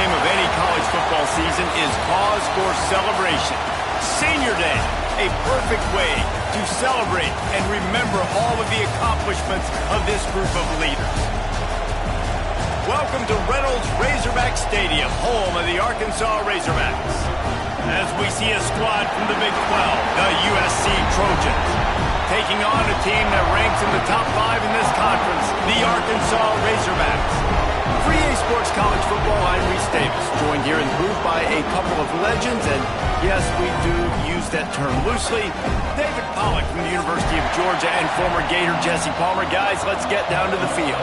game of any college football season is cause for celebration. Senior Day, a perfect way to celebrate and remember all of the accomplishments of this group of leaders. Welcome to Reynolds Razorback Stadium, home of the Arkansas Razorbacks. As we see a squad from the Big 12, the USC Trojans, taking on a team that ranks in the top 5 in this conference, the Arkansas Razorbacks. For EA Sports College Football, I'm Reese Davis, joined here in the booth by a couple of legends, and yes, we do use that term loosely. David Pollack from the University of Georgia and former Gator Jesse Palmer. Guys, let's get down to the field.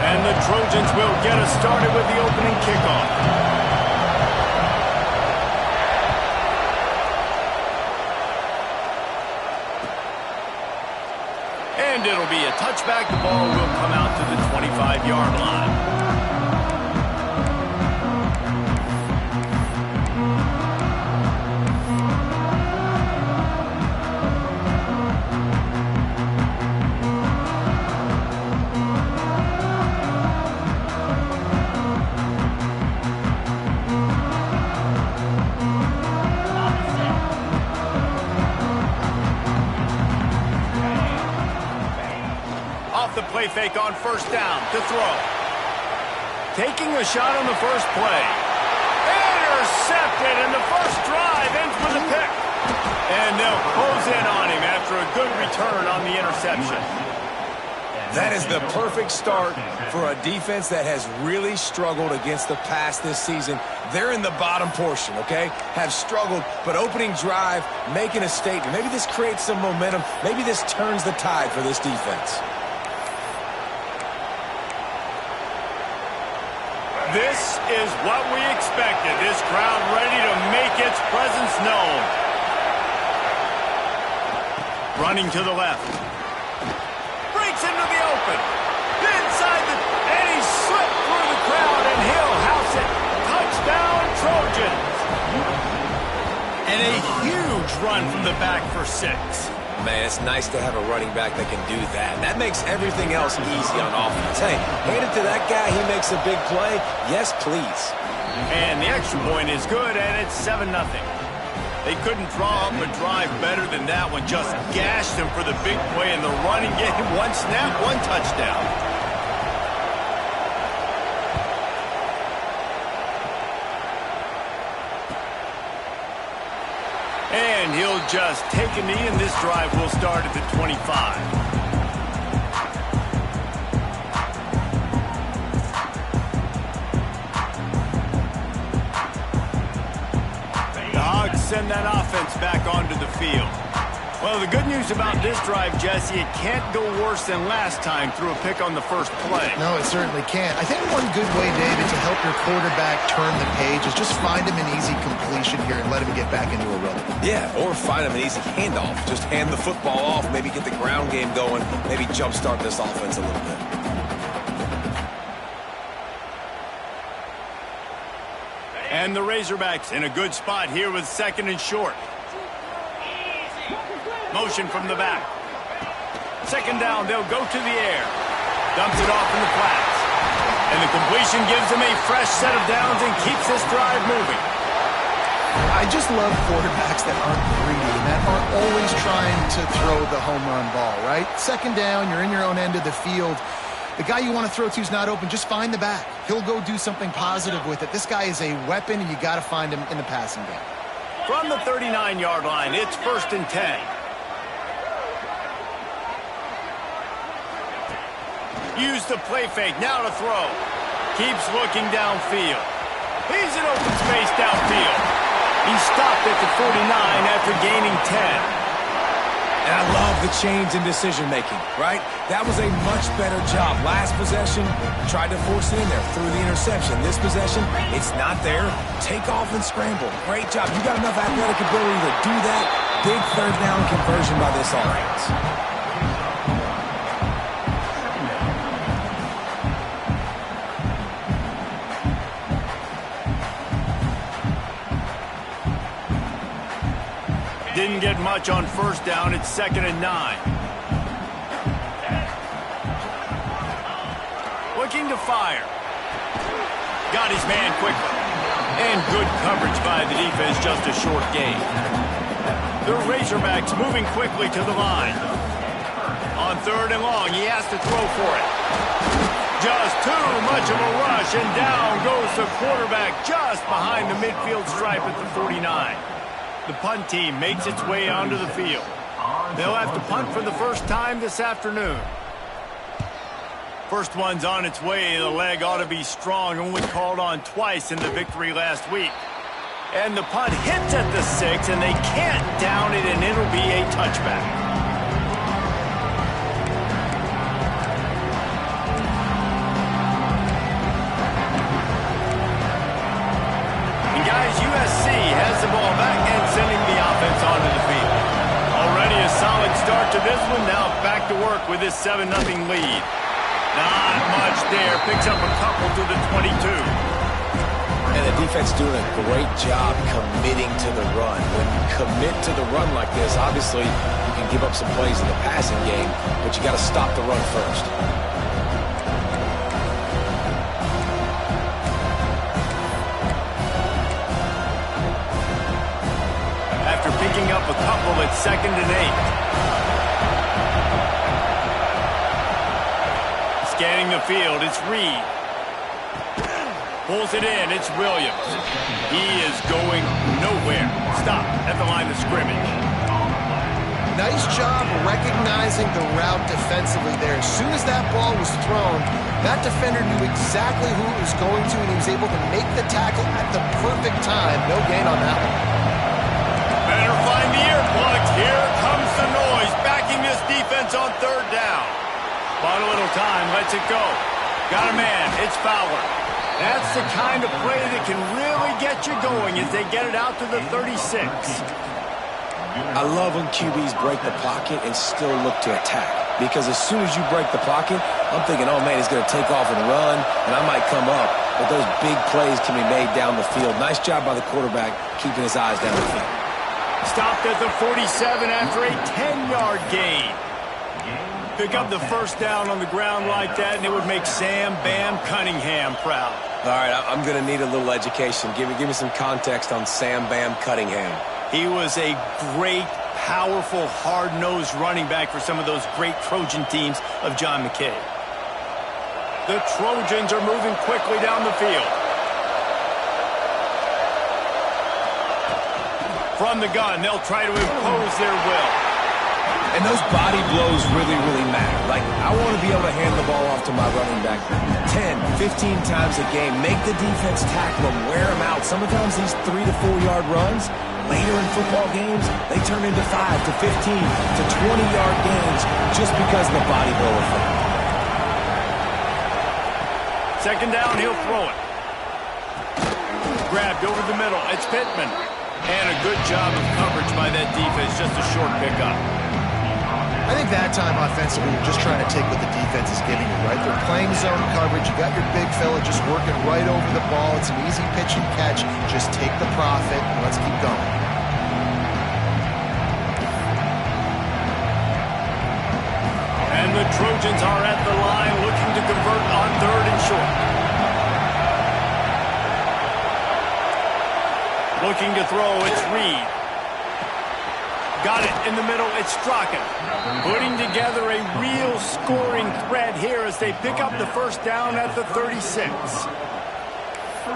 And the Trojans will get us started with the opening kickoff. And it'll be a touchback. The ball will come out to the 25-yard line. The play fake on first down to throw. Taking a shot on the first play. Intercepted, and the first drive ends with a pick. And they'll close in on him after a good return on the interception. That is the perfect start for a defense that has really struggled against the pass this season. They're in the bottom portion, okay? Have struggled, but opening drive, making a statement. Maybe this creates some momentum. Maybe this turns the tide for this defense. This is what we expected. This crowd ready to make its presence known. Running to the left. Breaks into the open. Inside the... And he slipped through the crowd, and he'll house it. Touchdown, Trojans. And a huge run from the back for 6. Man, it's nice to have a running back that can do that. That makes everything else easy on offense. Hey, hand it to that guy, he makes a big play. Yes, please. And the extra point is good, and it's 7-0. They couldn't draw up a drive better than that one. Just gashed him for the big play in the running game. One snap, one touchdown. And he'll just take a knee, and this drive will start at the 25. The Hogs send that offense back onto the field. Well, the good news about this drive, Jesse, it can't go worse than last time through a pick on the first play. No, it certainly can't. I think one good way, David, to help your quarterback turn the page is just find him an easy completion here and let him get back into a rhythm. Yeah, or find him an easy handoff. Just hand the football off, maybe get the ground game going, maybe jumpstart this offense a little bit. And the Razorbacks in a good spot here with 2nd and short. Motion from the back. 2nd down, they'll go to the air. Dumps it off in the flats. And the completion gives them a fresh set of downs and keeps this drive moving. I just love quarterbacks that aren't greedy, that aren't always trying to throw the home run ball, right? 2nd down, you're in your own end of the field. The guy you want to throw to is not open. Just find the back. He'll go do something positive with it. This guy is a weapon, and you got to find him in the passing game. From the 39-yard line, it's 1st and 10. Use the play fake, now to throw. Keeps looking downfield. He's in open space downfield. He stopped at the 49 after gaining 10. And I love the change in decision-making, right? That was a much better job. Last possession, tried to force it in there through the interception. This possession, it's not there. Take off and scramble. Great job. You got enough athletic ability to do that. Big 3rd down conversion by this offense. Didn't didn't get much on first down. It's 2nd and 9. Looking to fire. Got his man quickly. And good coverage by the defense, just a short gain. The Razorbacks moving quickly to the line. On 3rd and long, he has to throw for it. Just too much of a rush, and down goes the quarterback just behind the midfield stripe at the 49. The punt team makes its way onto the field. They'll have to punt for the first time this afternoon. First one's on its way. The leg ought to be strong, only called on twice in the victory last week. And the punt hits at the 6, and they can't down it, and it'll be a touchback. USC has the ball back and sending the offense onto the field. Already a solid start to this one. Now back to work with this 7-0 lead. Not much there. Picks up a couple to the 22. And the defense doing a great job committing to the run. When you commit to the run like this, obviously you can give up some plays in the passing game, but you got to stop the run first. Picking up a couple at 2nd and 8. Scanning the field, it's Reed. Pulls it in, it's Williams. He is going nowhere. Stop at the line of scrimmage. Nice job recognizing the route defensively there. As soon as that ball was thrown, that defender knew exactly who it was going to, and he was able to make the tackle at the perfect time. No gain on that one. Better find the earplugs. Here comes the noise, backing this defense on 3rd down. Bought a little time, lets it go. Got a man, it's Fowler. That's the kind of play that can really get you going as they get it out to the 36. I love when QBs break the pocket and still look to attack. Because as soon as you break the pocket, I'm thinking, oh man, he's going to take off and run, and I might come up. But those big plays can be made down the field. Nice job by the quarterback keeping his eyes down the field. Stopped at the 47 after a 10-yard gain. Pick up the first down on the ground like that, and it would make Sam Bam Cunningham proud. All right, I'm going to need a little education. Give me some context on Sam Bam Cunningham. He was a great, powerful, hard-nosed running back for some of those great Trojan teams of John McKay. The Trojans are moving quickly down the field. From the gun, they'll try to impose their will. And those body blows really, really matter. Like, I want to be able to hand the ball off to my running back 10, 15 times a game. Make the defense tackle them, wear them out. Sometimes these 3 to 4 yard runs, later in football games, they turn into 5 to 15 to 20-yard gains just because of the body blow effect. 2nd down, he'll throw it. Grabbed over the middle. It's Pittman. And a good job of coverage by that defense. Just a short pickup. I think that time offensively, you're just trying to take what the defense is giving you, right? They're playing zone coverage. You got your big fella just working right over the ball. It's an easy pitch and catch. Just take the profit and let's keep going. And the Trojans are at the line looking to convert on 3rd and short. Looking to throw, it's Reed. Got it in the middle, it's Strachan. Putting together a real scoring threat here as they pick up the first down at the 36.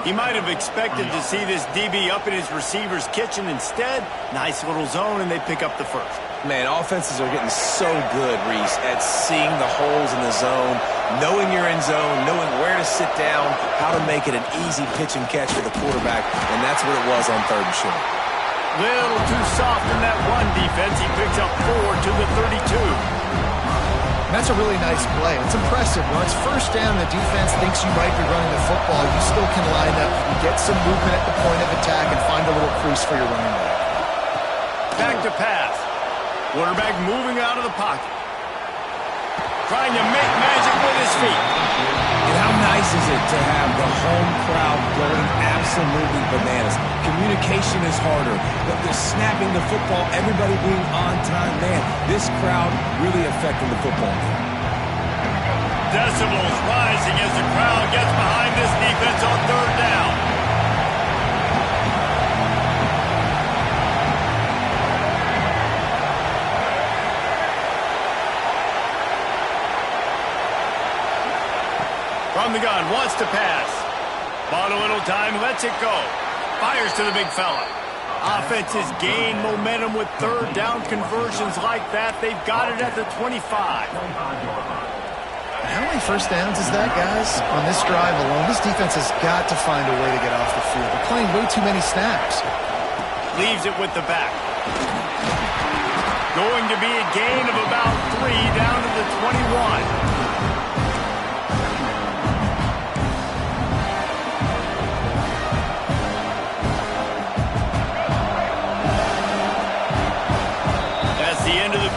He might have expected to see this DB up in his receiver's kitchen. Instead, nice little zone, and they pick up the first. Man, offenses are getting so good, Reese, at seeing the holes in the zone, knowing you're in zone, knowing where to sit down, how to make it an easy pitch and catch for the quarterback, and that's what it was on 3rd and short. Little too soft in that run defense. He picks up 4 to the 32. And that's a really nice play. It's impressive. When it's first down, the defense thinks you might be running the football. You still can line up, you get some movement at the point of attack, and find a little crease for your running back. Back to pass. Quarterback moving out of the pocket. Trying to make magic with his feet. And how nice nice is it to have the home crowd going absolutely bananas? Communication is harder, but they're snapping the football, everybody being on time. Man, this crowd really affecting the football game. Decibels rising as the crowd gets behind this defense on third down. From the gun, wants to pass. Bought a little time, lets it go. Fires to the big fella. Offenses gain momentum with third down conversions like that. They've got it at the 25. How many first downs is that, guys? On this drive alone, this defense has got to find a way to get off the field. They're playing way too many snaps. Leaves it with the back. Going to be a gain of about 3 down to the 21.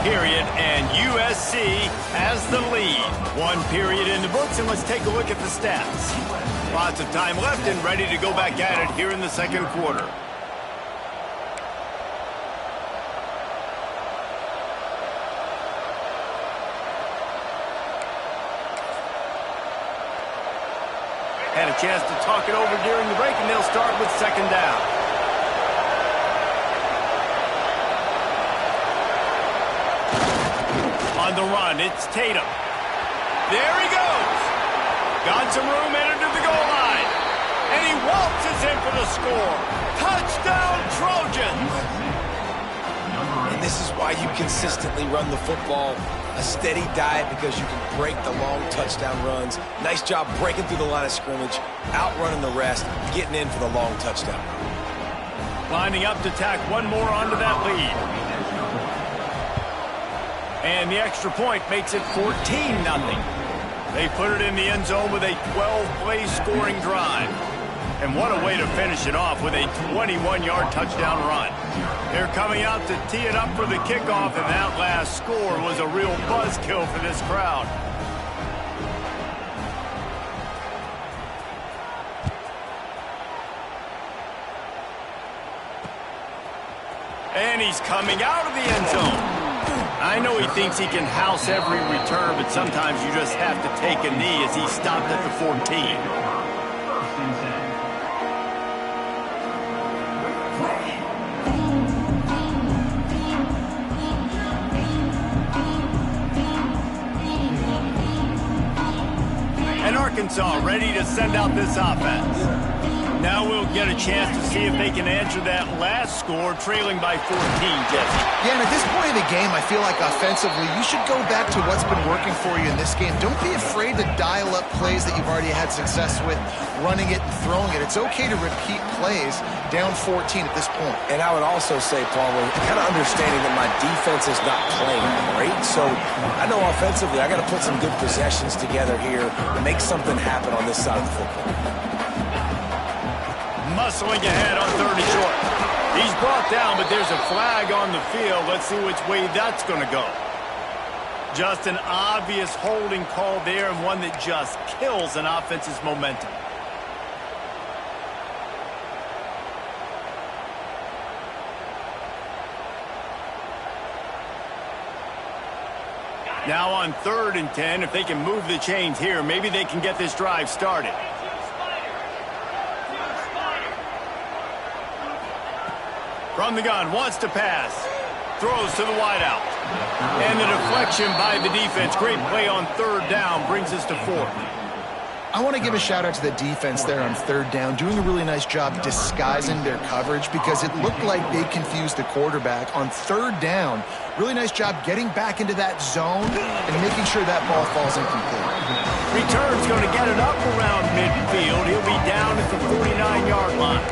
Period, and USC has the lead. 1 period in the books, and let's take a look at the stats. Lots of time left and ready to go back at it here in the second quarter. Had a chance to talk it over during the break, and they'll start with second down. On the run, it's Tatum. There he goes. Got some room, entered to the goal line. And he waltzes in for the score. Touchdown, Trojans. And this is why you consistently run the football. A steady diet because you can break the long touchdown runs. Nice job breaking through the line of scrimmage, outrunning the rest, getting in for the long touchdown. Lining up to tack one more onto that lead. And the extra point makes it 14-0. They put it in the end zone with a 12-play scoring drive. And what a way to finish it off with a 21-yard touchdown run. They're coming out to tee it up for the kickoff, and that last score was a real buzzkill for this crowd. And he's coming out of the end zone. I know he thinks he can house every return, but sometimes you just have to take a knee as he stopped at the 14. And Arkansas ready to send out this offense. Now we'll get a chance to see if they can answer that last score, trailing by 14, Jesse. Yeah, and at this point of the game, I feel like offensively, you should go back to what's been working for you in this game. Don't be afraid to dial up plays that you've already had success with, running it and throwing it. It's okay to repeat plays down 14 at this point. And I would also say, Paul, kind of understanding that my defense is not playing great, so I know offensively I got to put some good possessions together here to make something happen on this side of the football. Muscling ahead on 30 short. He's brought down, but there's a flag on the field. Let's see which way that's going to go. Just an obvious holding call there, and one that just kills an offense's momentum. Now on 3rd and 10, if they can move the chains here, maybe they can get this drive started. From the gun, wants to pass. Throws to the wideout. And the deflection by the defense. Great play on 3rd down brings us to 4th. I want to give a shout out to the defense there on 3rd down, doing a really nice job disguising their coverage because it looked like they confused the quarterback on 3rd down. Really nice job getting back into that zone and making sure that ball falls incomplete. Return's going to get it up around midfield. He'll be down at the 49-yard line.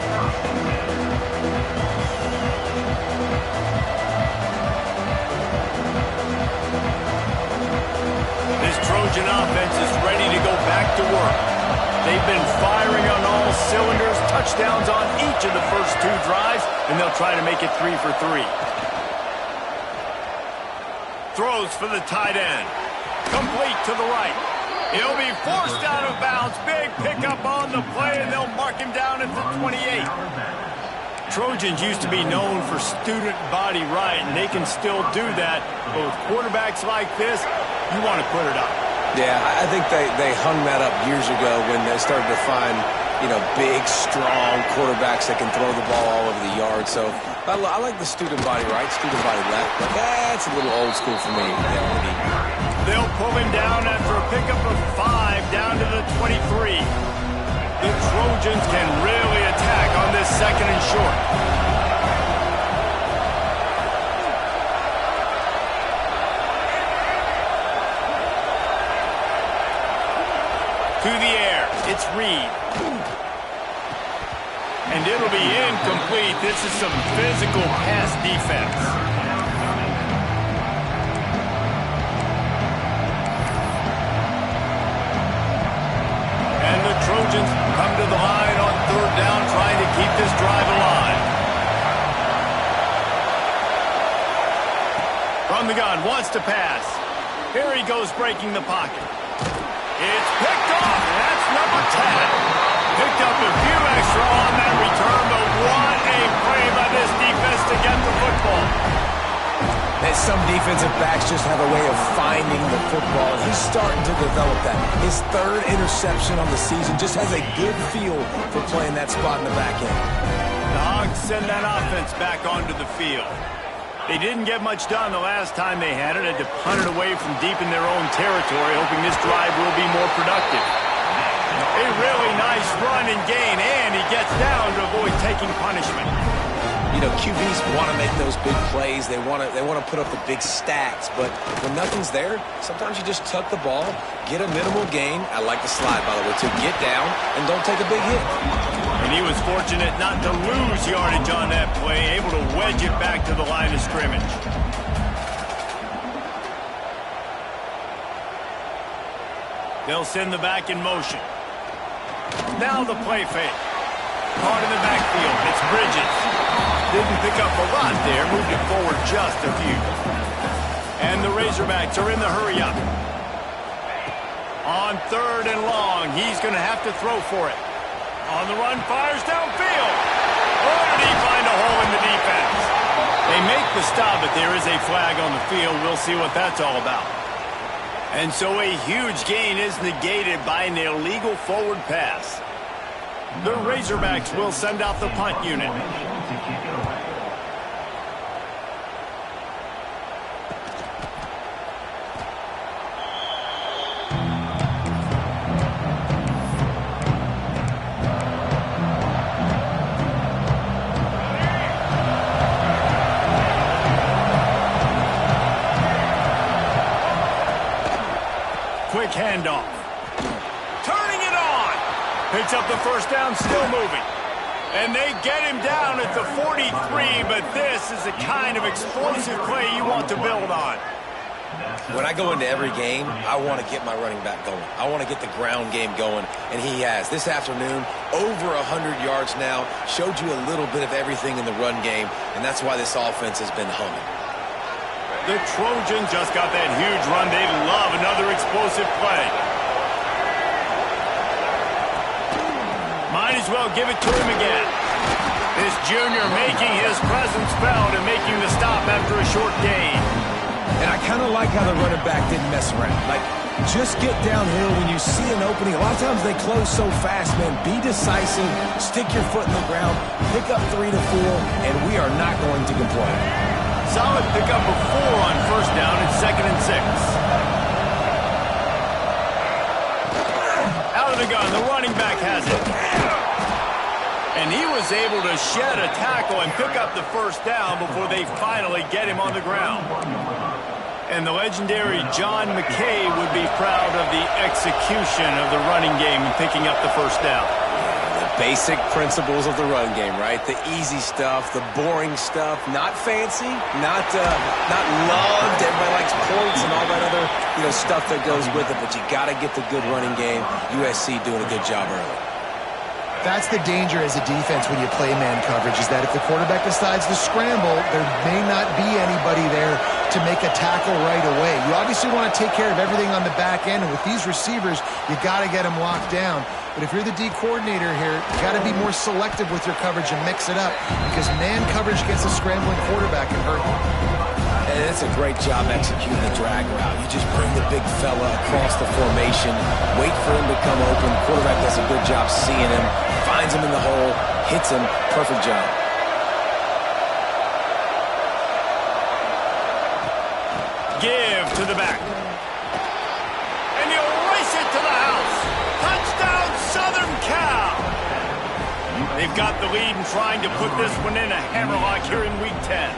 Trojan offense is ready to go back to work. They've been firing on all cylinders, touchdowns on each of the first 2 drives, and they'll try to make it 3 for 3. Throws for the tight end. Complete to the right. He'll be forced out of bounds. Big pickup on the play, and they'll mark him down at the 28. Trojans used to be known for student body right, and they can still do that. But with quarterbacks like this, you want to put it up. Yeah, I think they hung that up years ago when they started to find, big, strong quarterbacks that can throw the ball all over the yard. So I like the student body right, student body left. But that's a little old school for me. They'll pull him down after a pickup of 5 down to the 23. The Trojans can really attack on this second and short. To the air, it's Reed. And it'll be incomplete. This is some physical pass defense. And the Trojans come to the line on third down, trying to keep this drive alive. From the gun, wants to pass. Here he goes, breaking the pocket. It's picked off. That's number 10. Picked up a few extra on that return, but what a play by this defense to get the football. And some defensive backs just have a way of finding the football, and he's starting to develop that. His third interception on the season just has a good feel for playing that spot in the back end. The Hogs send that offense back onto the field. They didn't get much done the last time they had it. Had to punt it away from deep in their own territory, hoping this drive will be more productive. A really nice run and gain, and he gets down to avoid taking punishment. QBs want to make those big plays. They want to put up the big stats, but when nothing's there, sometimes you just tuck the ball, get a minimal gain. I like the slide, by the way, to get down and don't take a big hit. And he was fortunate not to lose yardage on that play, able to wedge it back to the line of scrimmage. They'll send the back in motion. Now the play fake. Caught in the backfield. It's Bridges. Didn't pick up a lot there. Moved it forward just a few. And the Razorbacks are in the hurry-up. On third and long, he's going to have to throw for it. On the run, fires downfield. Oh, did he find a hole in the defense? They make the stop, but there is a flag on the field. We'll see what that's all about. And so a huge gain is negated by an illegal forward pass. The Razorbacks will send out the punt unit. Quick handoff. Turning it on. Picks up the first down, still moving. And they get him down at the 43, but this is the kind of explosive play you want to build on. When I go into every game, I want to get my running back going. I want to get the ground game going, and he has. This afternoon, over 100 yards now, showed you a little bit of everything in the run game, and that's why this offense has been humming. The Trojans just got that huge run. They love another explosive play. Might as well give it to him again. This junior making his presence felt and making the stop after a short gain. And I kind of like how the running back didn't mess around. Like, just get downhill when you see an opening. A lot of times they close so fast, man. Be decisive, stick your foot in the ground, pick up 3 to 4, and we are not going to complain. Solid pickup of 4 on first down and 2nd and 6. Out of the gun, the running back has it. And he was able to shed a tackle and pick up the first down before they finally get him on the ground. And the legendary John McKay would be proud of the execution of the running game and picking up the first down. Basic principles of the run game, right? The easy stuff, the boring stuff, not fancy, not loved. Everybody likes points and all that other, stuff that goes with it. But you got to get the good running game. USC doing a good job early. That's the danger as a defense when you play man coverage, is that if the quarterback decides to scramble, there may not be anybody there to make a tackle right away. You obviously want to take care of everything on the back end, and with these receivers, you got to get them locked down. But if you're the D coordinator here, you got to be more selective with your coverage and mix it up, because man coverage against a scrambling quarterback can hurt you. And it's a great job executing the drag route. You just bring the big fella across the formation, wait for him to come open. The quarterback does a good job seeing him, finds him in the hole, hits him. Perfect job. Give to the back. And you race it to the house. Touchdown, Southern Cal. They've got the lead and trying to put this one in a hammerlock here in Week 10.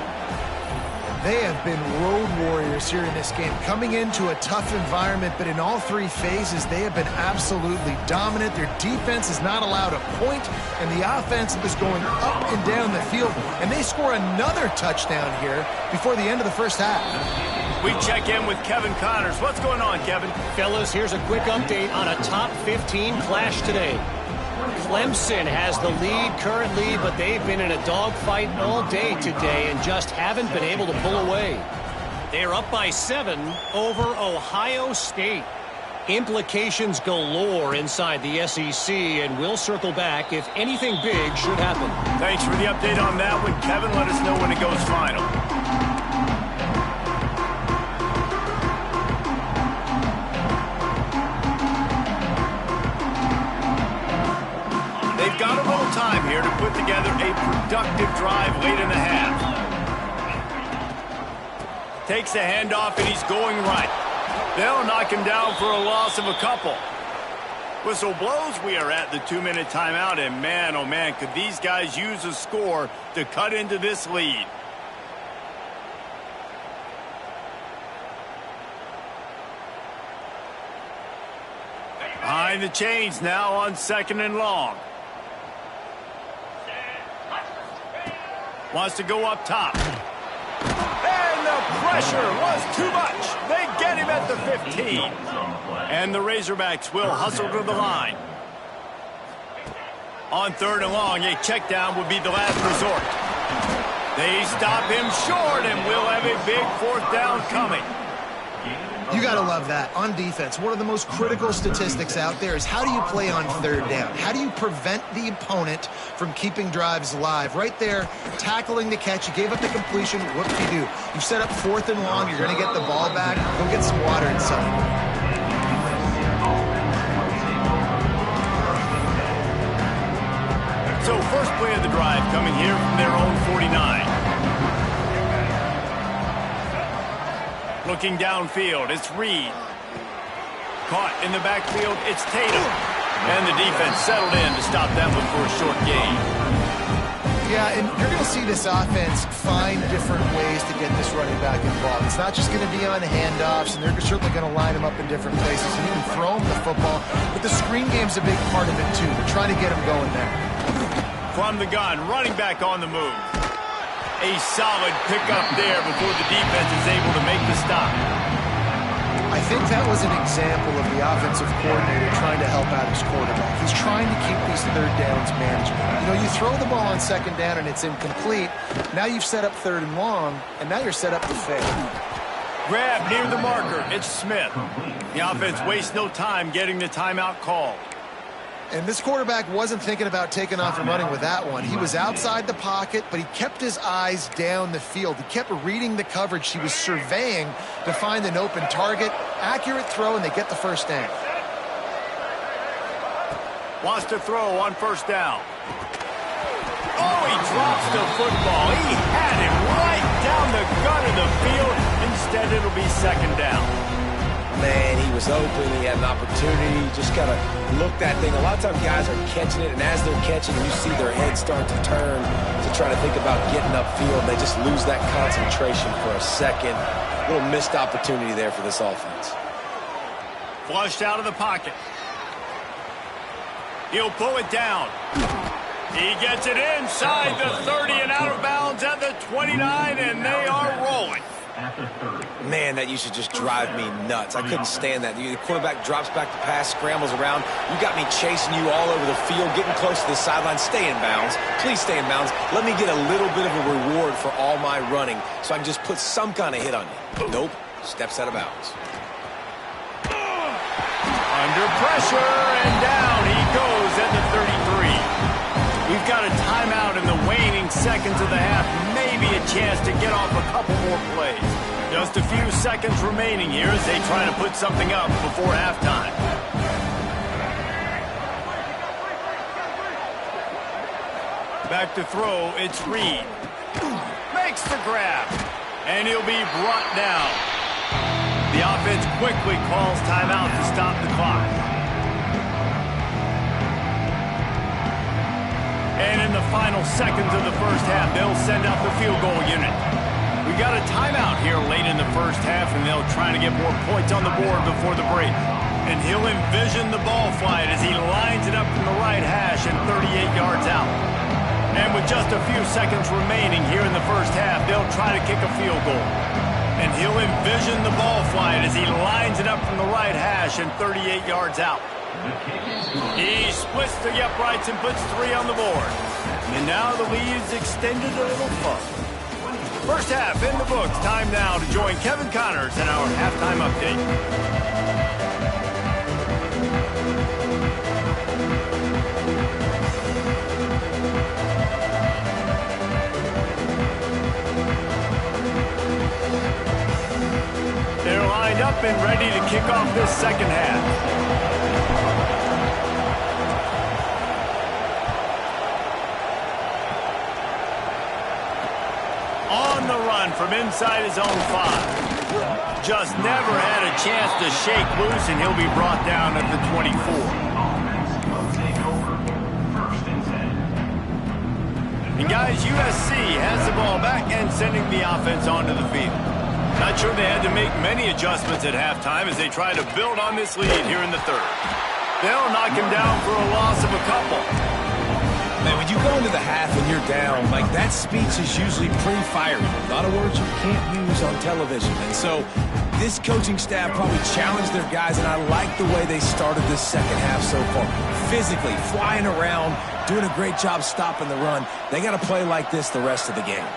They have been road warriors here in this game, coming into a tough environment, but in all three phases, they have been absolutely dominant. Their defense is not allowed a point, and the offense is going up and down the field, and they score another touchdown here before the end of the first half. We check in with Kevin Connors. What's going on, Kevin? Fellas, here's a quick update on a top 15 clash today. Clemson has the lead currently, but they've been in a dogfight all day today and just haven't been able to pull away. They're up by 7 over Ohio State. Implications galore inside the SEC, and we'll circle back if anything big should happen. Thanks for the update on that one, Kevin. Let us know when it goes final. They've got a little time here to put together a productive drive late in the half. Takes the handoff, and he's going right. They'll knock him down for a loss of a couple. Whistle blows. We are at the 2-minute timeout, and man, oh man, could these guys use a score to cut into this lead. Behind the chains now on 2nd and long. Wants to go up top. And the pressure was too much. They get him at the 15. And the Razorbacks will hustle to the line. On 3rd and long, a check down would be the last resort. They stop him short, and we'll have a big 4th down coming. You got to love that. On defense, one of the most critical statistics out there is how do you play on 3rd down? How do you prevent the opponent from keeping drives alive? Right there, tackling the catch. You gave up the completion. What do you do? You set up 4th and long. You're going to get the ball back. Go get some water inside. So first play of the drive coming here from their own 49. Looking downfield, it's Reed. Caught in the backfield, it's Tatum. And the defense settled in to stop that one for a short gain. Yeah, and you're going to see this offense find different ways to get this running back involved. It's not just going to be on handoffs, and they're certainly going to line him up in different places and even throw him the football. But the screen game's a big part of it, too. They're trying to get him going there. From the gun, running back on the move. A solid pickup there before the defense is able to make the stop. I think that was an example of the offensive coordinator trying to help out his quarterback. He's trying to keep these 3rd downs manageable. You know, you throw the ball on 2nd down and it's incomplete. Now you've set up 3rd and long, and now you're set up to fail. Grab near the marker. It's Smith. The offense wastes no time getting the timeout called. And this quarterback wasn't thinking about taking off and running with that one. He was outside the pocket, but he kept his eyes down the field. He kept reading the coverage. He was surveying to find an open target. Accurate throw, and they get the 1st down. Wants to throw on 1st down. Oh, he drops the football. He had him right down the gut of the field. Instead, it'll be 2nd down. Man, he was open. He had an opportunity. Just got to look that thing. A lot of times guys are catching it, and as they're catching, you see their heads start to turn to try to think about getting upfield. They just lose that concentration for a second. A little missed opportunity there for this offense. Flushed out of the pocket. He'll pull it down. He gets it inside the 30 and out of bounds at the 29, and they are rolling. Man, that used to just drive me nuts. I couldn't stand that. The quarterback drops back to pass, scrambles around. You got me chasing you all over the field, getting close to the sideline. Stay in bounds. Please stay in bounds. Let me get a little bit of a reward for all my running so I can just put some kind of hit on you. Nope. Steps out of bounds. Under pressure, and down he goes at the 33. We've got a timeout in the waning seconds of the half. Maybe a chance to get off a couple more plays. Just a few seconds remaining here as they try to put something up before halftime. Back to throw, it's Reed. Makes the grab, and he'll be brought down. The offense quickly calls timeout to stop the clock. And in the final seconds of the first half, they'll send out the field goal unit. We got a timeout here late in the first half, and they'll try to get more points on the board before the break. And he'll envision the ball flight as he lines it up from the right hash and 38 yards out. And with just a few seconds remaining here in the first half, they'll try to kick a field goal. And he'll envision the ball flight as he lines it up from the right hash and 38 yards out. He splits the uprights and puts 3 on the board. And now the lead's extended a little further. First half in the books. Time now to join Kevin Connors in our halftime update. They're lined up and ready to kick off this second half. On the run from inside his own 5. Just never had a chance to shake loose, and he'll be brought down at the 24. And guys, USC has the ball back and sending the offense onto the field. Not sure they had to make many adjustments at halftime as they try to build on this lead here in the third. They'll knock him down for a loss of a couple. Man, when you go into the half and you're down, like that speech is usually pretty fiery. A lot of words you can't use on television. And so this coaching staff probably challenged their guys, and I like the way they started this second half so far. Physically, flying around, doing a great job stopping the run. They got to play like this the rest of the game.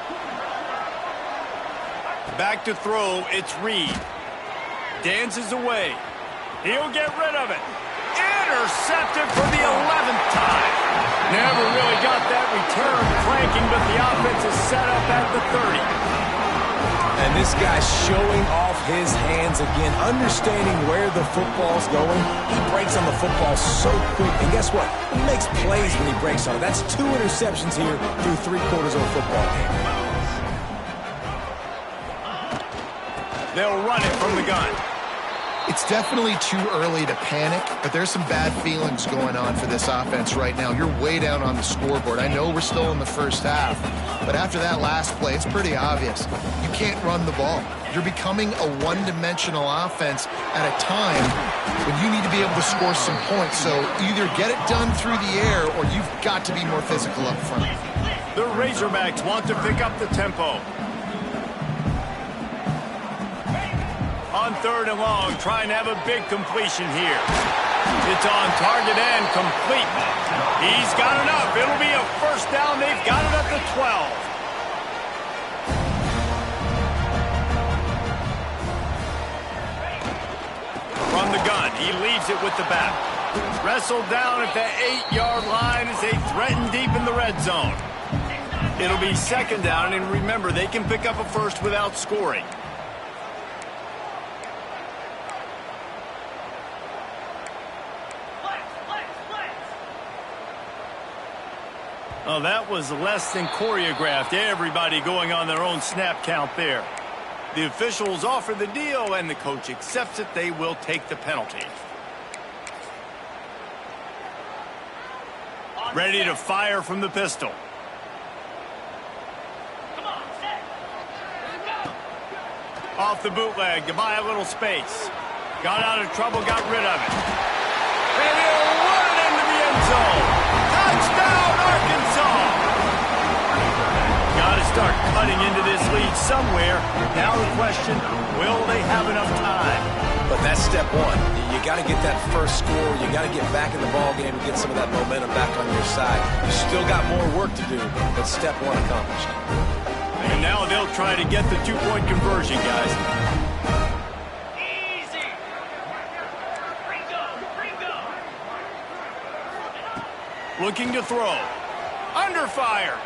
Back to throw, it's Reed. Dances away. He'll get rid of it. Intercepted for the 11th time. Never really got that return cranking, but the offense is set up at the 30. And this guy's showing off his hands again, understanding where the football's going. He breaks on the football so quick, and guess what? He makes plays when he breaks on it. That's 2 interceptions here through 3 quarters of a football game. They'll run it from the gun. It's definitely too early to panic, but there's some bad feelings going on for this offense right now. You're way down on the scoreboard. I know we're still in the first half, but after that last play, it's pretty obvious. You can't run the ball. You're becoming a one-dimensional offense at a time when you need to be able to score some points. So either get it done through the air or you've got to be more physical up front. The Razorbacks want to pick up the tempo. On 3rd and long, trying to have a big completion here. It's on target and complete. He's got enough. It'll be a first down. They've got it at the 12. From the gun, he leaves it with the back. Wrestled down at the 8-yard line as they threaten deep in the red zone. It'll be 2nd down, and remember, they can pick up a first without scoring. Oh, that was less than choreographed. Everybody going on their own snap count there. The officials offer the deal, and the coach accepts it. They will take the penalty. Ready to fire from the pistol. Off the bootleg to buy a little space. Got out of trouble, got rid of it. And he'll run it into the end zone. Touchdown, Arkansas! Got to start cutting into this lead lead somewhere. Now the question, will they have enough time? But that's step one. You got to get that first score. You got to get back in the ball game and get some of that momentum back on your side. You still got more work to do, but step one accomplished. And now they'll try to get the two-point conversion, guys. Easy. Ringo. Looking to throw. Under fire.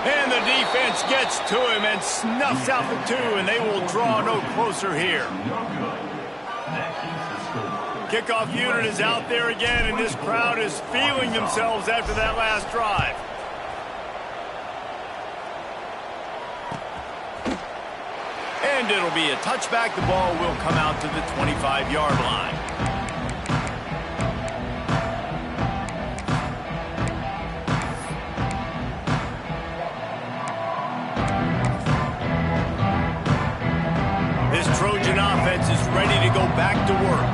And the defense gets to him and snuffs out the two, and they will draw no closer here. Kickoff unit is out there again, and this crowd is feeling themselves after that last drive. And it'll be a touchback. The ball will come out to the 25-yard line. This Trojan offense is ready to go back to work.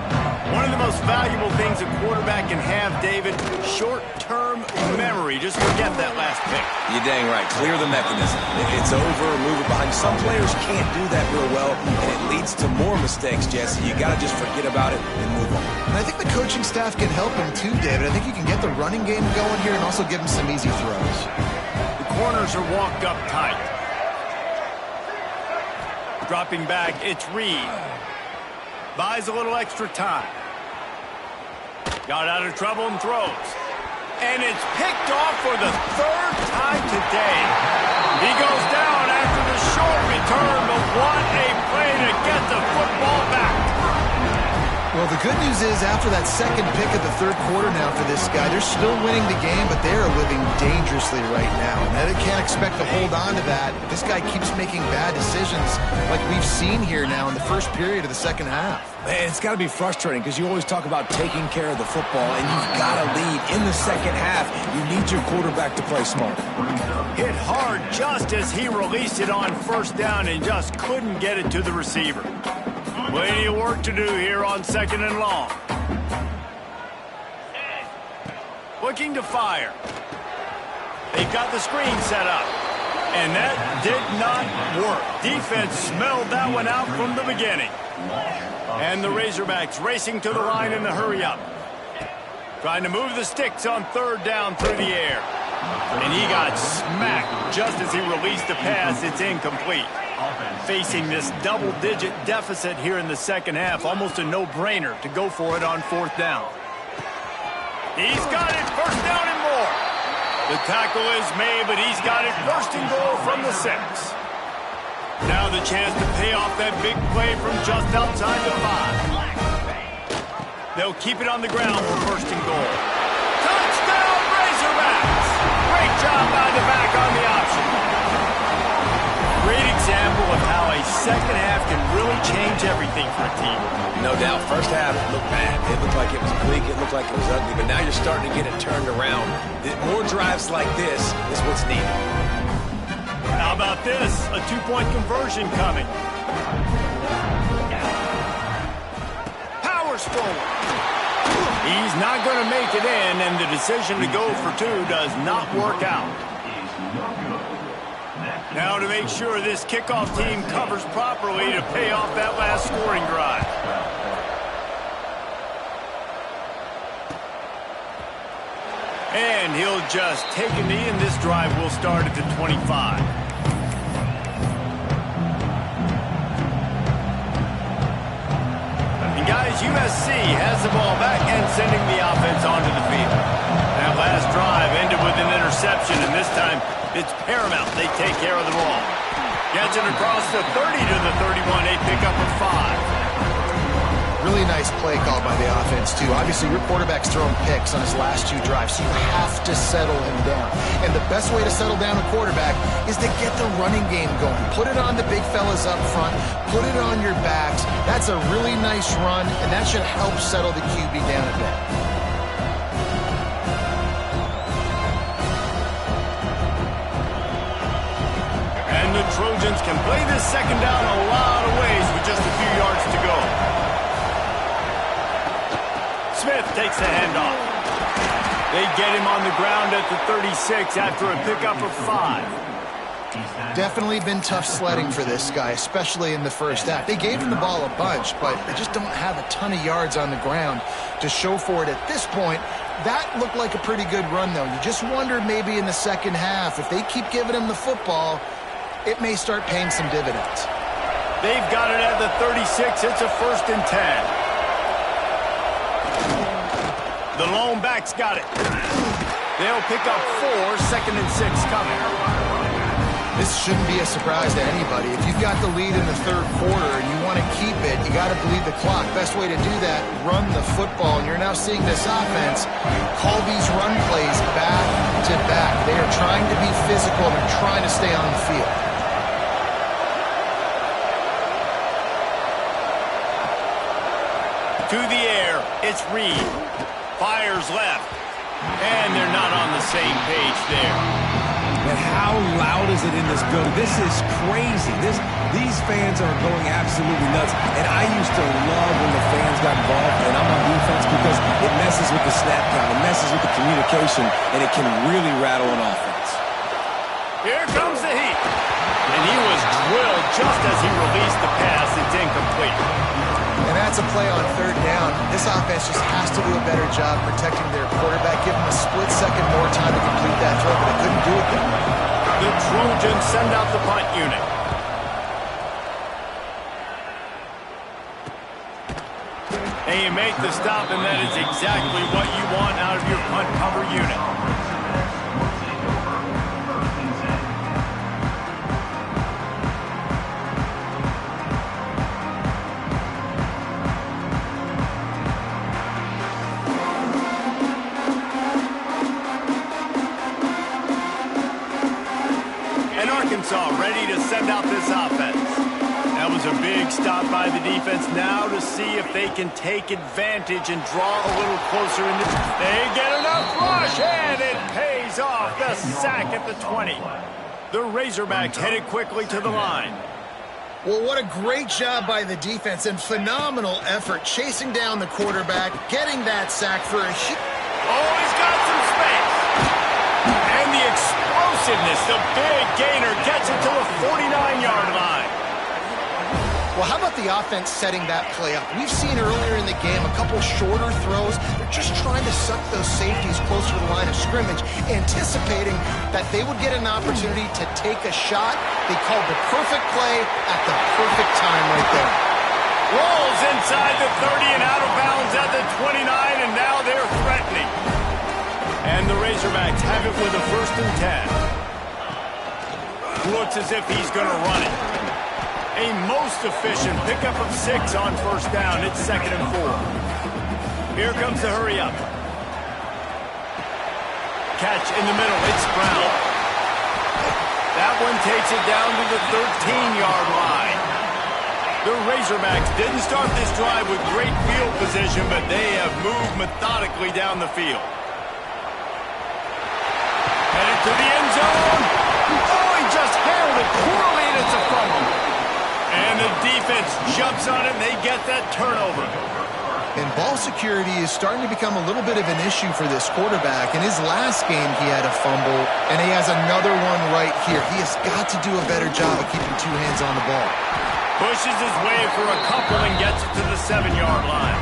One of the most valuable things a quarterback can have, David, short-term memory. Just forget that last pick. You're dang right. Clear the mechanism. If it's over, move it behind. Some players can't do that real well, and it leads to more mistakes, Jesse. You got to just forget about it and move on. And I think the coaching staff can help him too, David. I think you can get the running game going here and also give him some easy throws. The corners are walked up tight. Dropping back, it's Reed. Buys a little extra time. Got out of trouble and throws. And it's picked off for the third time today. He goes down after the short return, but what a play to get the football back. Well, the good news is after that second pick of the third quarter now for this guy, they're still winning the game, but they are living dangerously right now. And they can't expect to hold on to that. This guy keeps making bad decisions like we've seen here now in the first period of the second half. Man, it's got to be frustrating because you always talk about taking care of the football, and you've got to lead in the second half. You need your quarterback to play smart. Hit hard just as he released it on first down and just couldn't get it to the receiver. Plenty of work to do here on second and long. Looking to fire. They've got the screen set up. And that did not work. Defense smelled that one out from the beginning. And the Razorbacks racing to the line in the hurry-up. Trying to move the sticks on third down through the air. And he got smacked just as he released the pass. It's incomplete. Facing this double-digit deficit here in the second half, almost a no-brainer to go for it on fourth down. He's got it, first down and more. The tackle is made, but he's got it first and goal from the 6. Now the chance to pay off that big play from just outside the 5. They'll keep it on the ground for first and goal. Touchdown, Razorbacks! Great job by the back on the option. Great example of how a second half can really change everything for a team. No doubt. First half looked bad. It looked like it was bleak. It looked like it was ugly. But now you're starting to get it turned around. More drives like this is what's needed. How about this? A two-point conversion coming. Powers forward. He's not going to make it in, and the decision to go for two does not work out. Now to make sure this kickoff team covers properly to pay off that last scoring drive. And he'll just take a knee, and this drive will start at the 25. And guys, USC has the ball back and sending the offense onto the field. That last drive ended with an interception, and this time it's paramount they take care of the ball. Gets it across the 30 to the 31. They pick up a 5. Really nice play call by the offense, too. Obviously, your quarterback's throwing picks on his last 2 drives, so you have to settle him down. And the best way to settle down a quarterback is to get the running game going. Put it on the big fellas up front. Put it on your backs. That's a really nice run, and that should help settle the QB down a bit. And the Trojans can play this second down a lot of ways with just a few yards to go. Smith takes the handoff. They get him on the ground at the 36 after a pickup of 5. Definitely been tough sledding for this guy, especially in the first half. They gave him the ball a bunch, but they just don't have a ton of yards on the ground to show for it at this point. That looked like a pretty good run, though. You just wonder maybe in the second half, if they keep giving him the football, it may start paying some dividends. They've got it at the 36. It's a 1st and 10. The lone back's got it. They'll pick up 4, 2nd and 6 coming. This shouldn't be a surprise to anybody. If you've got the lead in the third quarter and you want to keep it, you got to bleed the clock. Best way to do that, run the football. And you're now seeing this offense call these run plays back to back. They are trying to be physical and they're trying to stay on the field. To the air, it's Reed. Fires left. And they're not on the same page there. And how loud is it in this building? This is crazy. These fans are going absolutely nuts. And I used to love when the fans got involved, and I'm on defense because it messes with the snap count, it messes with the communication, and it can really rattle an offense. Here comes the heat. And he was drilled just as he released the pass. It's incomplete. And that's a play on 3rd down. This offense just has to do a better job protecting their quarterback. Give them a split second more time to complete that throw, but they couldn't do it there. The Trojans send out the punt unit. And you make the stop, and that is exactly what you want out of your punt cover unit. Ready to send out this offense. That was a big stop by the defense. Now to see if they can take advantage and draw a little closer in this. They get enough rush, and it pays off. The sack at the 20. The Razorbacks headed quickly to the line. Well, what a great job by the defense and phenomenal effort chasing down the quarterback, getting that sack for a huge... Oh, he's got some space. And the explosiveness, the big gainer gets it to the 49-yard line. Well, how about the offense setting that play up? We've seen earlier in the game a couple shorter throws. They're just trying to suck those safeties closer to the line of scrimmage, anticipating that they would get an opportunity to take a shot. They called the perfect play at the perfect time right there. Rolls inside the 30 and out of bounds at the 29, and now they're threatening. And the Razorbacks have it with a 1st and 10. Looks as if he's going to run it. A most efficient pickup of 6 on 1st down. It's 2nd and 4. Here comes the hurry up. Catch in the middle. It's Brown. That one takes it down to the 13-yard line. The Razorbacks didn't start this drive with great field position, but they have moved methodically down the field. Headed to the end zone. Oh, he just handled it poorly, and it's a fumble. And the defense jumps on it, and they get that turnover. And ball security is starting to become a little bit of an issue for this quarterback. In his last game, he had a fumble, and he has another one right here. He has got to do a better job of keeping 2 hands on the ball. Pushes his way for a couple and gets it to the 7-yard line.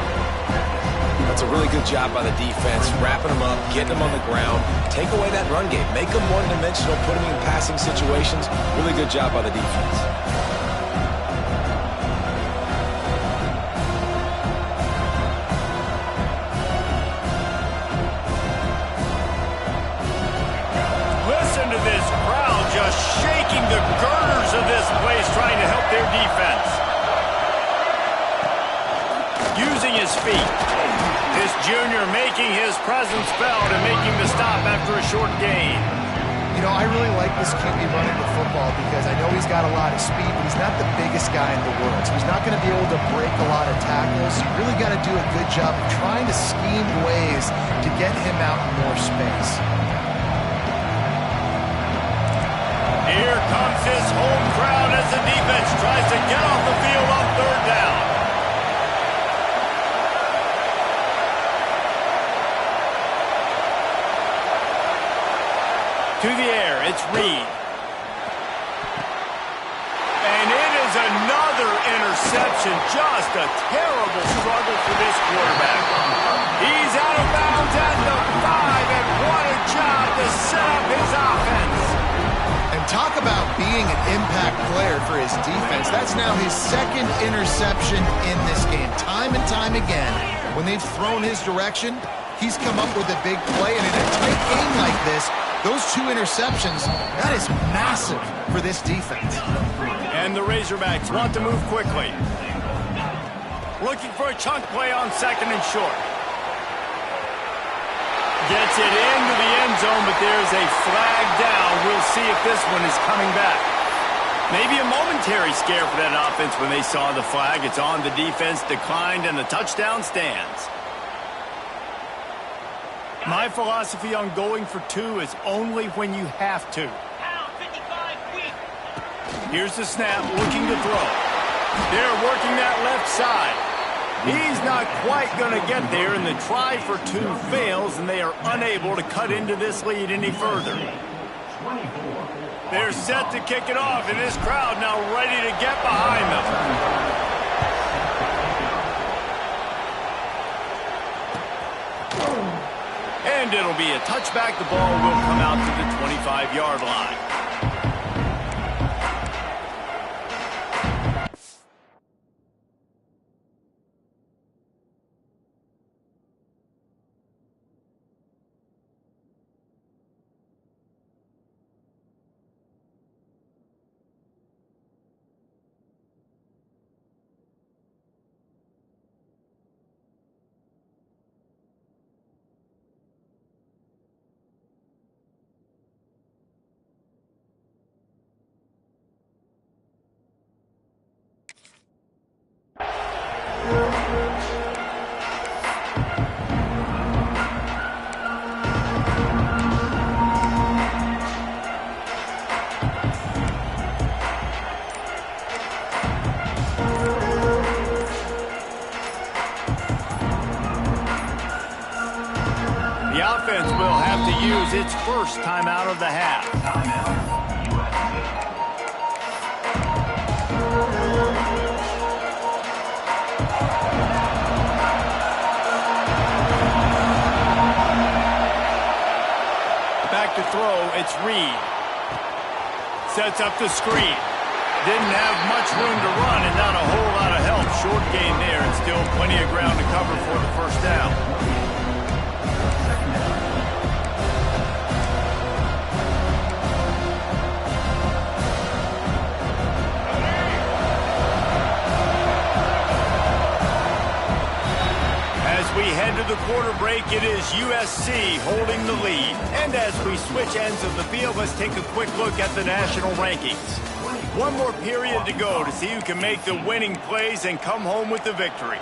That's a really good job by the defense, wrapping them up, getting them on the ground, take away that run game, make them one-dimensional, put them in passing situations. Really good job by the defense. Listen to this crowd just shaking the girders of this place, trying to help their defense. Using his feet. This junior making his presence felt and making the stop after a short gain. You know, I really like this QB running the football because I know he's got a lot of speed, but he's not the biggest guy in the world. So he's not going to be able to break a lot of tackles. So you really got to do a good job of trying to scheme ways to get him out in more space. Here comes his home crowd as the defense tries to get off the field on 3rd down. To the air, it's Reed. interception. Just a terrible struggle for this quarterback. He's out of bounds at the 5, and what a job to set up his offense. And talk about being an impact player for his defense. That's now his second interception in this game. Time and time again, when they've thrown his direction, he's come up with a big play. And in a tight game like this, those 2 interceptions, that is massive for this defense. And the Razorbacks want to move quickly. Looking for a chunk play on 2nd and short. Gets it into the end zone, but there's a flag down. We'll see if this one is coming back. Maybe a momentary scare for that offense when they saw the flag. It's on, the defense declined, and the touchdown stands. My philosophy on going for 2 is only when you have to. Here's the snap, looking to throw. They're working that left side. He's not quite going to get there, and the try for 2 fails, and they are unable to cut into this lead any further. They're set to kick it off, and this crowd now ready to get behind them. And it'll be a touchback. The ball will come out to the 25-yard line. The offense will have to use its first timeout of the half. Back to throw, it's Reed. Sets up the screen. Didn't have much room to run and not a whole lot of help. Short gain there and still plenty of ground to cover for the first down. We head to the quarter break. It is USC holding the lead. And as we switch ends of the field, let's take a quick look at the national rankings. One more period to go to see who can make the winning plays and come home with the victory.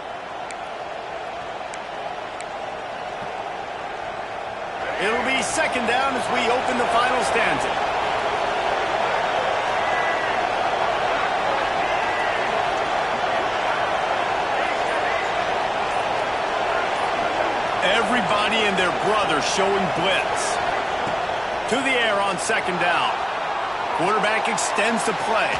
It'll be 2nd down as we open the final stanza. Everybody and their brother showing blitz. To the air on 2nd down. Quarterback extends the play.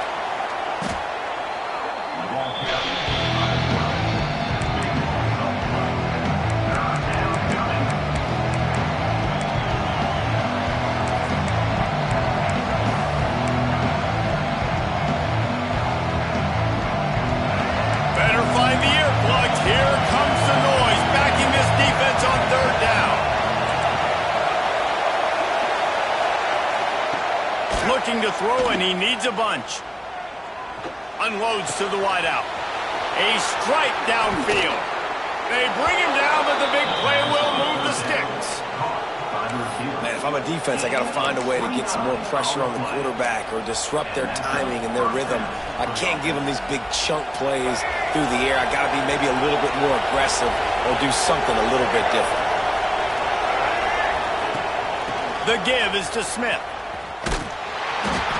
Better find the earplugs. Here comes the noise, backing this defense on 3rd down. Looking to throw, and he needs a bunch. Unloads to the wideout. A strike downfield. They bring him down, but the big play will move the sticks. Man, if I'm a defense, I got to find a way to get some more pressure on the quarterback or disrupt their timing and their rhythm. I can't give them these big chunk plays through the air. I got to be maybe a little bit more aggressive or do something a little bit different. The give is to Smith.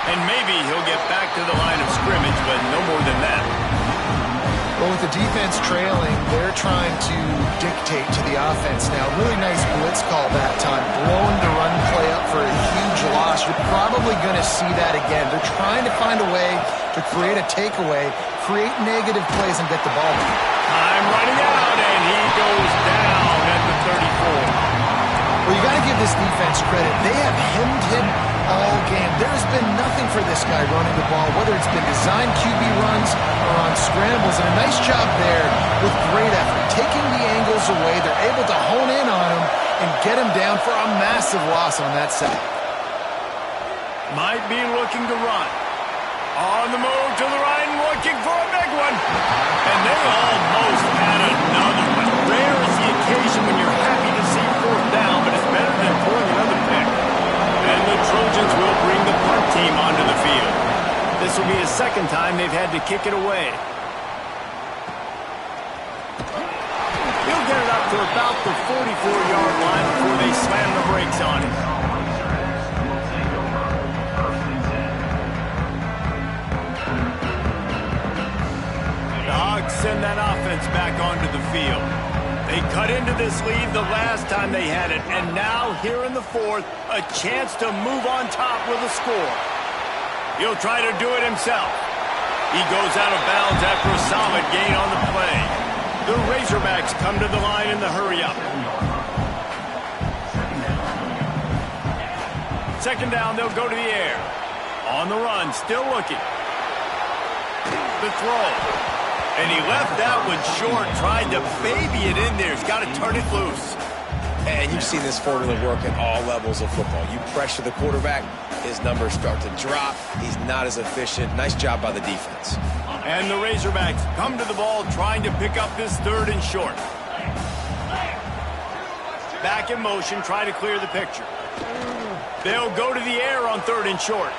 And maybe he'll get back to the line of scrimmage, but no more than that. Well, with the defense trailing, they're trying to dictate to the offense now. Really nice blitz call that time. Blowing the run play up for a huge loss. You're probably going to see that again. They're trying to find a way to create a takeaway, create negative plays, and get the ball back. Time running out, and he goes down at the 34. Well, you got to give this defense credit. They have hemmed him all game. There's been nothing for this guy running the ball, whether it's been designed QB runs or on scrambles, and a nice job there with great effort. Taking the angles away, they're able to hone in on him and get him down for a massive loss on that sack. Might be looking to run. On the move to the right, looking for a big one. And they almost had another one. Rare is the occasion when you're happy to see fourth down, but it's better than throwing another pick. And the Trojans will bring the punt team onto the field. This will be the second time they've had to kick it away. He'll get it up to about the 44-yard line before they slam the brakes on him. The Hogs send that offense back onto the field. They cut into this lead the last time they had it, and now here in the fourth, a chance to move on top with a score. He'll try to do it himself. He goes out of bounds after a solid gain on the play. The Razorbacks come to the line in the hurry-up. Second down, they'll go to the air. On the run, still looking. The throw. And he left that one short, tried to baby it in there. He's got to turn it loose. And you've seen this formula work at all levels of football. You pressure the quarterback, his numbers start to drop. He's not as efficient. Nice job by the defense. And the Razorbacks come to the ball trying to pick up this third and short. Back in motion, try to clear the picture. They'll go to the air on third and short.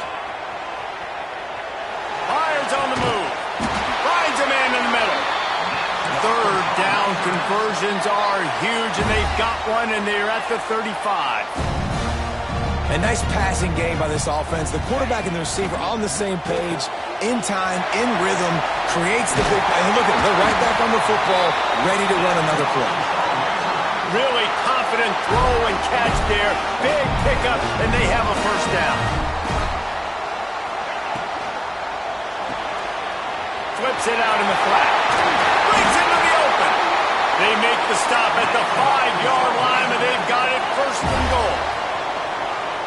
Fires on the move. Finds a man in the middle. Third down conversions are huge, and they've got one, and they're at the 35. A nice passing game by this offense. The quarterback and the receiver on the same page, in time, in rhythm, creates the big play. And look at them, they're right back on the football, ready to run another play. Really confident throw and catch there. Big pickup, and they have a first down. Flips it out in the flat. Brings it to the open. They make the stop at the 5-yard line, and they've got it first and goal.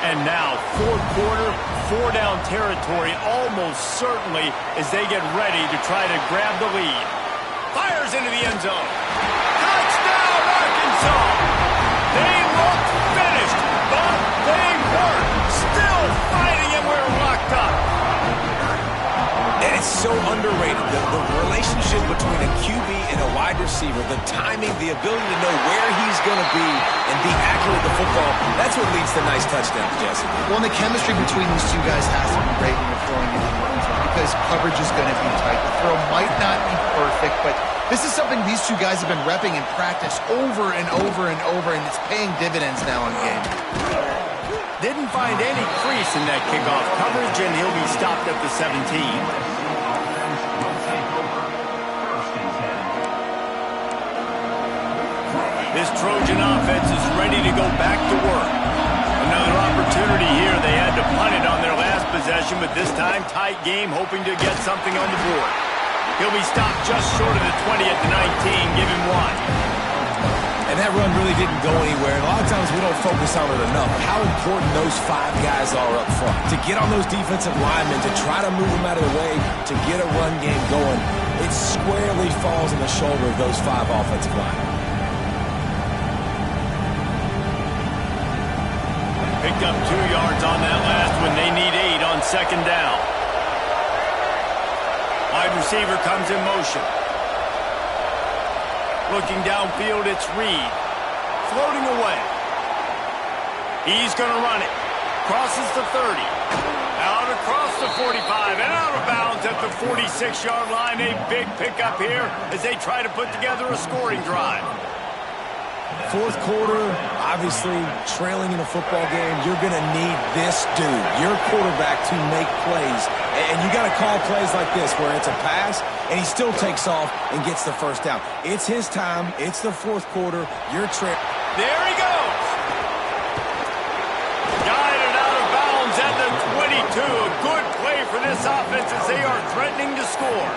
And now, fourth quarter, 4-down territory almost certainly as they get ready to try to grab the lead. Fires into the end zone. Touchdown, Arkansas! They looked finished, but they weren't. Still fighting, and we're locked up. And it's so underrated. The relationship between a QB and a wide receiver, the timing, the ability to know where he's going to be and be accurate with the football, that's what leads to nice touchdowns, Jesse. Well, and the chemistry between these two guys has to be great when you're throwing into the end zone because coverage is going to be tight. The throw might not be perfect, but this is something these two guys have been repping in practice over and over and over, and it's paying dividends now in game. Didn't find any crease in that kickoff coverage, and he'll be stopped at the 17. This Trojan offense is ready to go back to work. Another opportunity here. They had to punt it on their last possession, but this time tight game, hoping to get something on the board. He'll be stopped just short of the 20 at the 19. Give him one. And that run really didn't go anywhere. And a lot of times we don't focus on it enough. How important those 5 guys are up front. To get on those defensive linemen, to try to move them out of the way, to get a run game going, it squarely falls on the shoulder of those 5 offensive linemen. Picked up 2 yards on that last one. They need 8 on second down. Wide receiver comes in motion. Looking downfield, it's Reed. Floating away. He's going to run it. Crosses the 30. Out across the 45 and out of bounds at the 46-yard line. A big pickup here as they try to put together a scoring drive. Fourth quarter, obviously trailing in a football game, you're going to need this dude, your quarterback, to make plays. And you got to call plays like this where it's a pass and he still takes off and gets the first down. It's his time. It's the fourth quarter. You're trailing. There he goes. Guided out of bounds at the 22. A good play for this offense as they are threatening to score.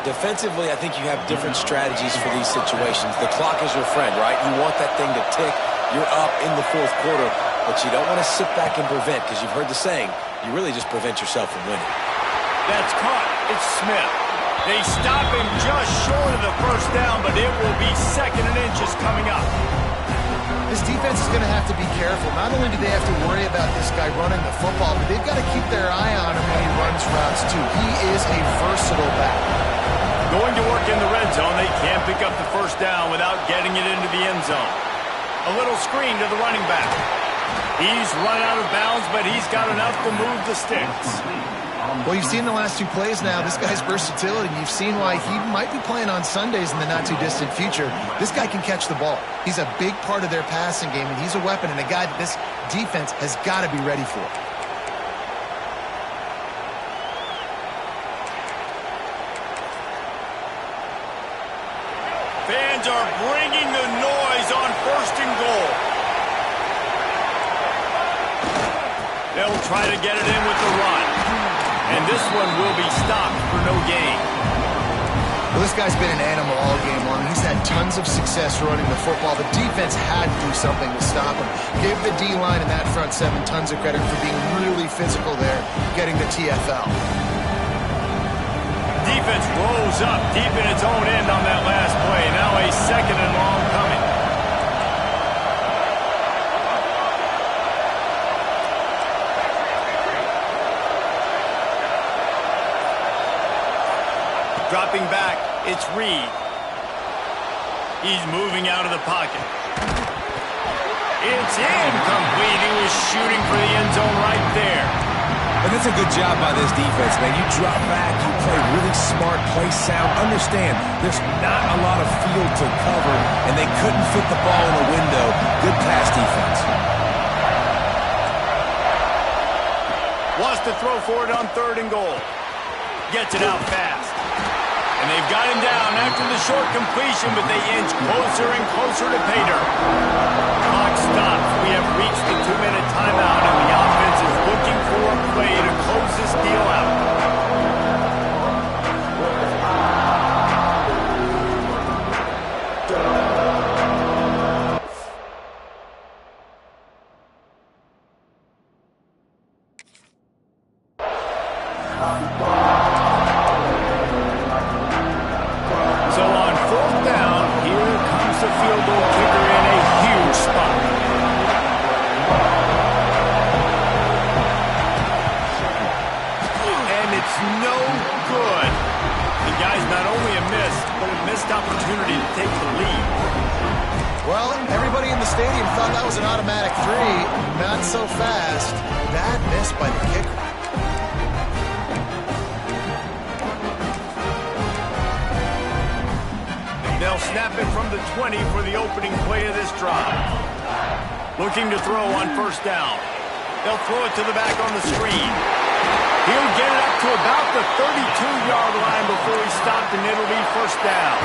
Defensively, I think you have different strategies for these situations. The clock is your friend, right? You want that thing to tick. You're up in the fourth quarter, but you don't want to sit back and prevent, because you've heard the saying, you really just prevent yourself from winning. That's caught. It's Smith. They stop him just short of the first down, but it will be second and inches coming up. This defense is going to have to be careful. Not only do they have to worry about this guy running the football, but they've got to keep their eye on him when he runs routes, too. He is a versatile back. Going to work in the red zone, they can't pick up the first down without getting it into the end zone. A little screen to the running back. He's run out of bounds, but he's got enough to move the sticks. Well, you've seen the last two plays now. This guy's versatility. You've seen why he might be playing on Sundays in the not-too-distant future. This guy can catch the ball. He's a big part of their passing game, and he's a weapon and a guy that this defense has got to be ready for. Fans are bringing the noise on first and goal. They'll try to get it in with the run. And this one will be stopped for no gain. Well, this guy's been an animal all game long. He's had tons of success running the football. The defense had to do something to stop him. Give the D-line and that front seven tons of credit for being really physical there, getting the TFL. Defense rolls up deep in its own end on that last play. Now a second and long coming. Dropping back, it's Reed. He's moving out of the pocket. It's incomplete. He was shooting for the end zone right there. And that's a good job by this defense, man. You drop back, you play really smart, play sound. Understand, there's not a lot of field to cover, and they couldn't fit the ball in the window. Good pass defense. Wants to throw for it on third and goal. Gets it out fast. And they've got him down after the short completion, but they inch closer and closer to pay dirt. Clock stops. We have reached the 2-minute timeout, and the offense is looking for a play to close this deal out. Opportunity to take the lead. Well, everybody in the stadium thought that was an automatic three. Not so fast. Bad miss by the kicker. They'll snap it from the 20 for the opening play of this drive. Looking to throw on first down. They'll throw it to the back on the screen. He'll get it up to about the 32-yard line before he's stopped, and it'll be first down.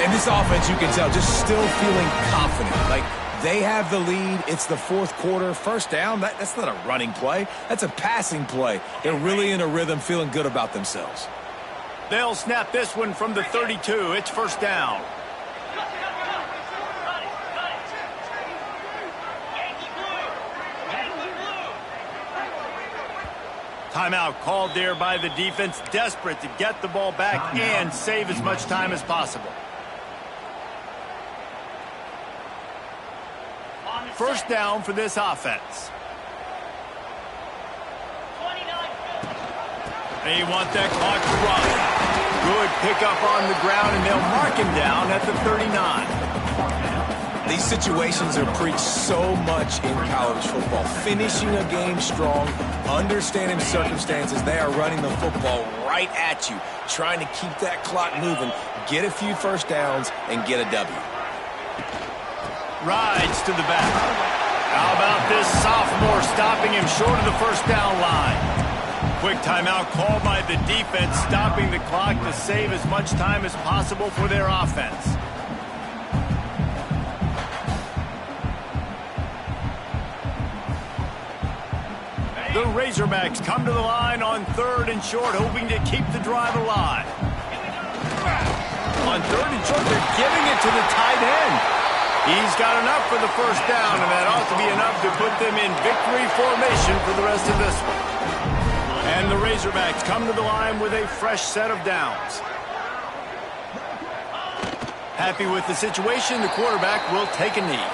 And this offense, you can tell, just still feeling confident. Like, they have the lead. It's the fourth quarter. First down, that's not a running play. That's a passing play. They're really in a rhythm, feeling good about themselves. They'll snap this one from the 32. It's first down. Timeout called there by the defense, desperate to get the ball back and save as much time as possible. First down for this offense. They want that clock to run. Good pickup on the ground, and they'll mark him down at the 39. These situations are preached so much in college football. Finishing a game strong, understanding circumstances. They are running the football right at you, trying to keep that clock moving, get a few first downs, and get a W. Rides to the back. How about this sophomore stopping him short of the first down line? Quick timeout called by the defense, stopping the clock to save as much time as possible for their offense. The Razorbacks come to the line on 3rd and short, hoping to keep the drive alive. On 3rd and short, they're giving it to the tight end. He's got enough for the first down, and that ought to be enough to put them in victory formation for the rest of this one. And the Razorbacks come to the line with a fresh set of downs. Happy with the situation, the quarterback will take a knee.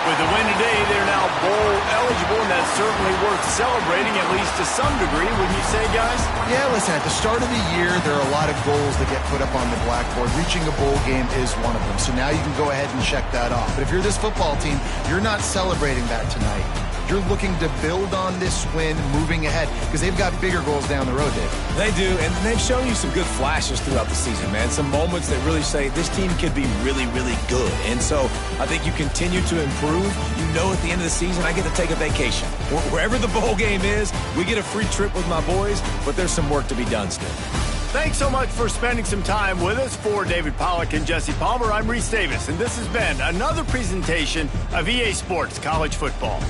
With the win today, they're now bowl eligible, and that's certainly worth celebrating, at least to some degree, wouldn't you say, guys? Yeah, listen, at the start of the year, there are a lot of goals that get put up on the blackboard. Reaching a bowl game is one of them, so now you can go ahead and check that off. But if you're this football team, you're not celebrating that tonight. You're looking to build on this win moving ahead because they've got bigger goals down the road, Dave. They do, and they've shown you some good flashes throughout the season, man. Some moments that really say this team could be really, really good. And so I think you continue to improve. You know at the end of the season, I get to take a vacation. Wherever the bowl game is, we get a free trip with my boys, but there's some work to be done still. Thanks so much for spending some time with us. For David Pollack and Jesse Palmer, I'm Reese Davis, and this has been another presentation of EA Sports College Football.